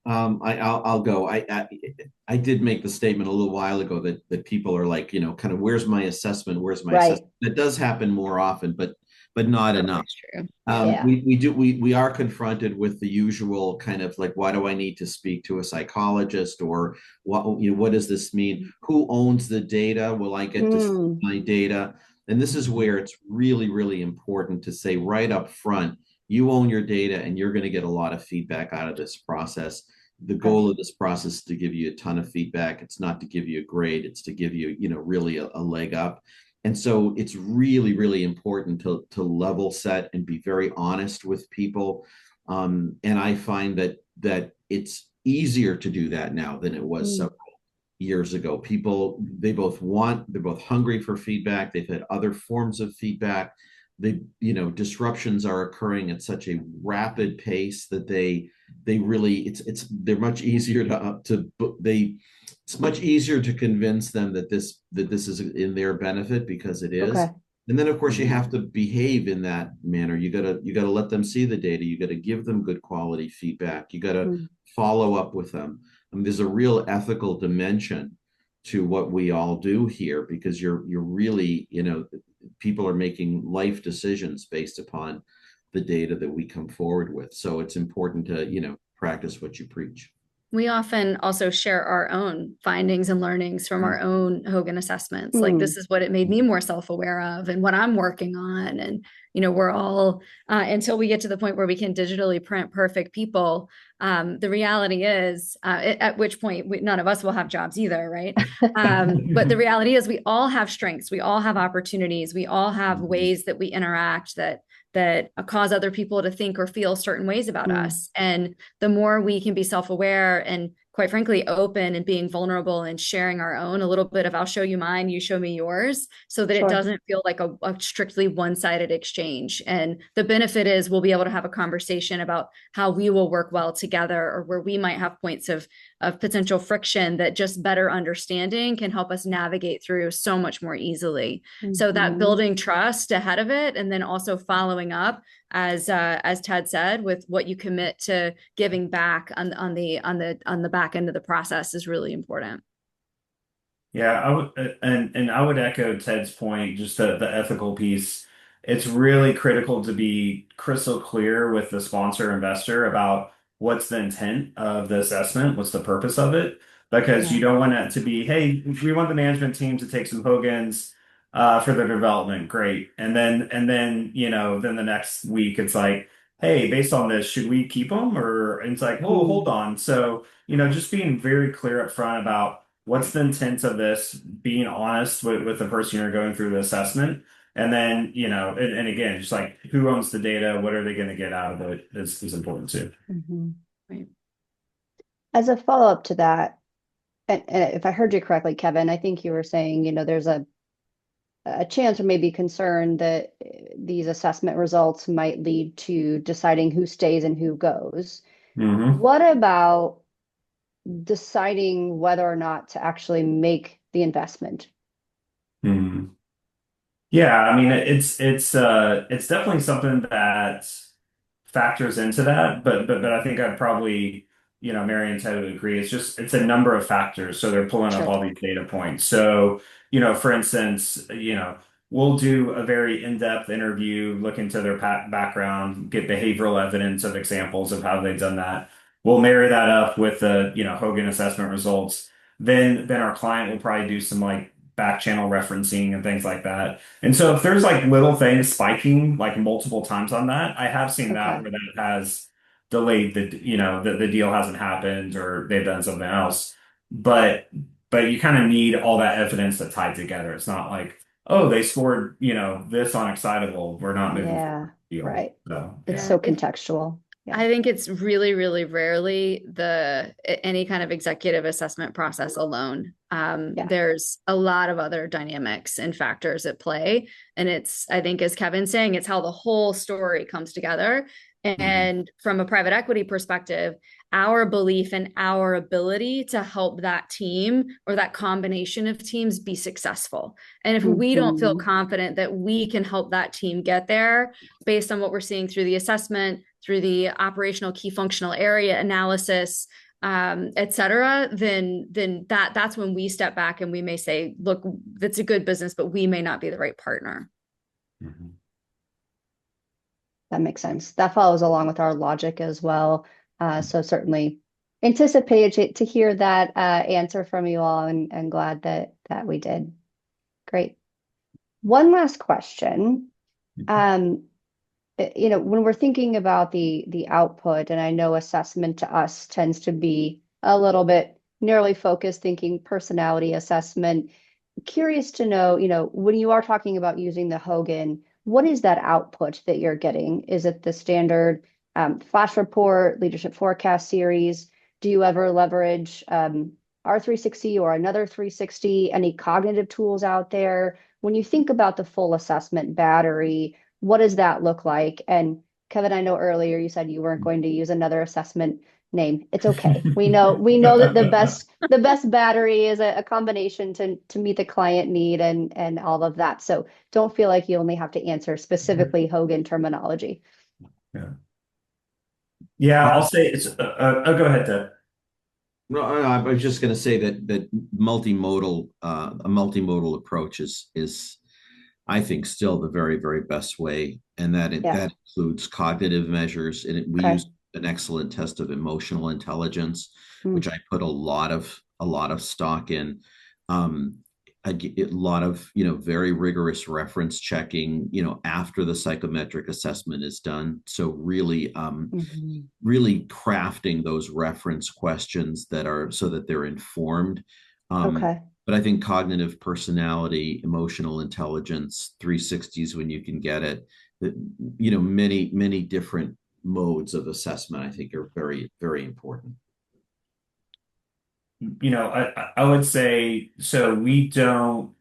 I'll go. I did make the statement a little while ago that people are like, kind of, where's my assessment? Where's my assessment? That does happen more often, but not enough. True. Yeah. We are confronted with the usual kind of like, why do I need to speak to a psychologist, or what does this mean? Who owns the data? Will I get to see my data? And this is where it's really, really important to say right up front, you own your data and you're going to get a lot of feedback out of this process. The goal of this process is to give you a ton of feedback. It's not to give you a grade. It's to give you, really a leg up. And so it's really, really important to level set and be very honest with people. And I find that it's easier to do that now than it was several years ago. People, they're both hungry for feedback. They've had other forms of feedback. Disruptions are occurring at such a rapid pace that they're much easier it's much easier to convince them that this is in their benefit, because it is. Okay. And then of course you have to behave in that manner. You gotta let them see the data. You gotta give them good quality feedback. You gotta follow up with them. There's a real ethical dimension to what we all do here, because you're really, people are making life decisions based upon the data that we come forward with. So it's important to, practice what you preach. We often also share our own findings and learnings from our own Hogan assessments. Like, this is what it made me more self-aware of and what I'm working on. And, we're all, until we get to the point where we can digitally print perfect people, the reality is, at which point none of us will have jobs either, right? But the reality is we all have strengths. We all have opportunities. We all have ways that we interact that cause other people to think or feel certain ways about us. And the more we can be self-aware and, quite frankly, open and being vulnerable and sharing our own, a little bit of, I'll show you mine, you show me yours, so that it doesn't feel like a strictly one-sided exchange. And the benefit is we'll be able to have a conversation about how we will work well together, or where we might have points of potential friction that just better understanding can help us navigate through so much more easily. So that building trust ahead of it, and then also following up, as Ted said, with what you commit to giving back on the back end of the process, is really important. Yeah, I would echo Ted's point, just the ethical piece. It's really critical to be crystal clear with the sponsor investor about what's the intent of the assessment, what's the purpose of it, because you don't want it to be, hey, we want the management team to take some Hogans for their development, great, and then then the next week it's like, hey, based on this, should we keep them? Or it's like, oh, hold on. So just being very clear up front about what's the intent of this, being honest with the person you're going through the assessment. And then, and again, just like, who owns the data? What are they going to get out of it is important too. Right. As a follow-up to that, and if I heard you correctly, Kevin, I think you were saying, there's a chance or maybe concern that these assessment results might lead to deciding who stays and who goes. What about deciding whether or not to actually make the investment? Yeah, I mean, it's definitely something that factors into that, but I think I'd probably, Mary and Ted would agree. It's a number of factors. So they're pulling up Sure. all these data points. So, for instance, we'll do a very in-depth interview, look into their background, get behavioral evidence of examples of how they've done that. We'll marry that up with the, Hogan assessment results. Then our client will probably do some like back channel referencing and things like that. And so if there's like little things spiking like multiple times on that, I have seen that Okay. where that has delayed the deal hasn't happened or they've done something else. But you kind of need all that evidence to tie together. It's not like, oh, they scored, this on excitable. We're not moving forward Yeah. with the deal. Right. So It's yeah. so contextual. Yeah. I think it's really, really rarely any kind of executive assessment process alone. Yeah. There's a lot of other dynamics and factors at play. And I think as Kevin's saying, it's how the whole story comes together. And from a private equity perspective, our belief in our ability to help that team or that combination of teams be successful. And if we don't feel confident that we can help that team get there based on what we're seeing through the assessment, through the operational key functional area analysis, et cetera, then that's when we step back and we may say, look, that's a good business, but we may not be the right partner. Mhm. That makes sense. That follows along with our logic as well. So certainly anticipated to hear that answer from you all, and glad that we did. Great. One last question. When we're thinking about the output, and I know assessment to us tends to be a little bit narrowly focused, thinking personality assessment. Curious to know, when you are talking about using the Hogan, what is that output that you're getting? Is it the standard flash report, leadership forecast series? Do you ever leverage R360 or another 360? Any cognitive tools out there? When you think about the full assessment battery, what does that look like? And Kevin, I know earlier you said you weren't going to use another assessment name. It's okay. We know that the best battery is a combination to meet the client need and all of that. So don't feel like you only have to answer specifically Hogan terminology. Yeah. Yeah, I'll say it's go ahead, Ted. No, I was just going to say that multimodal a multimodal approach is I think still the very, very best way, and that Yeah. that includes cognitive measures, and we Okay. use an excellent test of emotional intelligence, Mm. which I put a lot of stock in. A lot of very rigorous reference checking after the psychometric assessment is done. So really really crafting those reference questions that are so that they're informed. Okay. But I think cognitive personality, emotional intelligence, 360s when you can get it, many different modes of assessment, I think are very, very important. I would say, so we don't,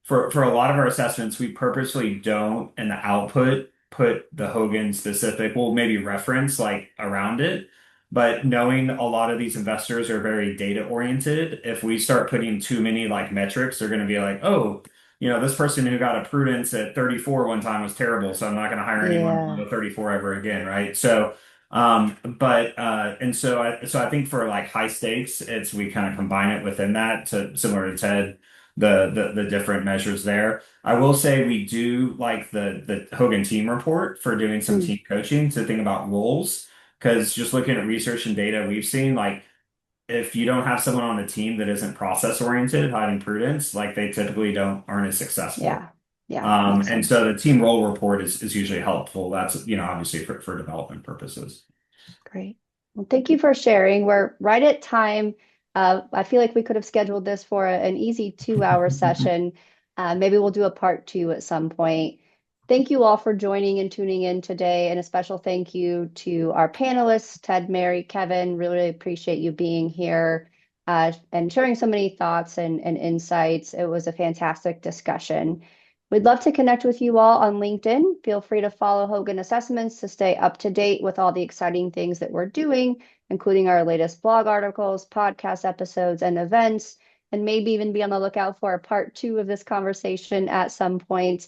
for a lot of our assessments, we purposely don't in the output put the Hogan specific, we'll maybe reference like around it. But knowing a lot of these investors are very data oriented, if we start putting too many like metrics, they're going to be like, oh, this person who got a prudence at 34 one time was terrible, so I'm not going to hire anyone Yeah. below 34 ever again, right? So and so I think for like high stakes, we kind of combine it within that to similar to Ted, the different measures there. I will say we do like the Hogan team report for doing some team coaching to think about roles, because just looking at research and data we've seen, like if you don't have someone on the team that isn't process oriented, hiding prudence, like they typically aren't as successful. Yeah. Yeah. Makes And sense. so the team role report is usually helpful. That's, obviously for development purposes. Great. Well, thank you for sharing. We're right at time. I feel like we could have scheduled this for an easy 2-hour session. Maybe we'll do a part 2 at some point. Thank you all for joining and tuning in today. And a special thank you to our panelists, Ted, Mary, Kevin. Really appreciate you being here and sharing so many thoughts and insights. It was a fantastic discussion. We'd love to connect with you all on LinkedIn. Feel free to follow Hogan Assessments to stay up to date with all the exciting things that we're doing, including our latest blog articles, podcast episodes, and events, and maybe even be on the lookout for a part 2 of this conversation at some point.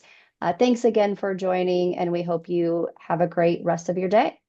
Thanks again for joining, and we hope you have a great rest of your day.